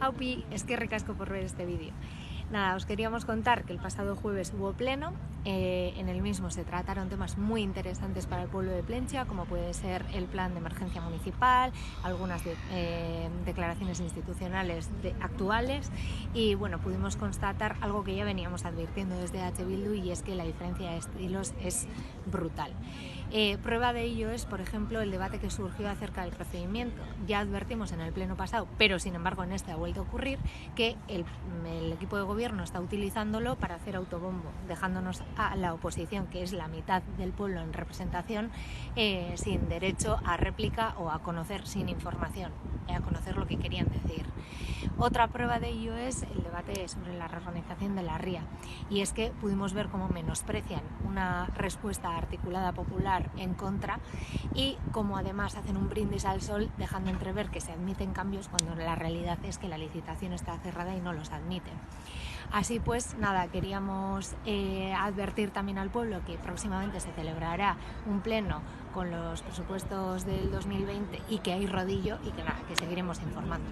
Aupi, es que ricasco por ver este vídeo. Nada, os queríamos contar que el pasado jueves hubo pleno. En el mismo se trataron temas muy interesantes para el pueblo de Plentzia, como puede ser el plan de emergencia municipal, algunas declaraciones institucionales actuales y bueno, pudimos constatar algo que ya veníamos advirtiendo desde H. Bildu, y es que la diferencia de estilos es brutal. Prueba de ello es, por ejemplo, el debate que surgió acerca del procedimiento. Ya advertimos en el pleno pasado, pero sin embargo en este ha vuelto a ocurrir, que el equipo de gobierno está utilizándolo para hacer autobombo, dejándonos a la oposición, que es la mitad del pueblo en representación, sin derecho a réplica o a conocer, sin información, a conocer lo que querían decir. Otra prueba de ello es el debate sobre la reorganización de la ría, y es que pudimos ver cómo menosprecian una respuesta articulada popular en contra y cómo además hacen un brindis al sol, dejando entrever que se admiten cambios cuando la realidad es que la licitación está cerrada y no los admiten. Así pues, nada, queríamos advertir también al pueblo que próximamente se celebrará un pleno con los presupuestos del 2020 y que hay rodillo y que nada, que seguiremos informando.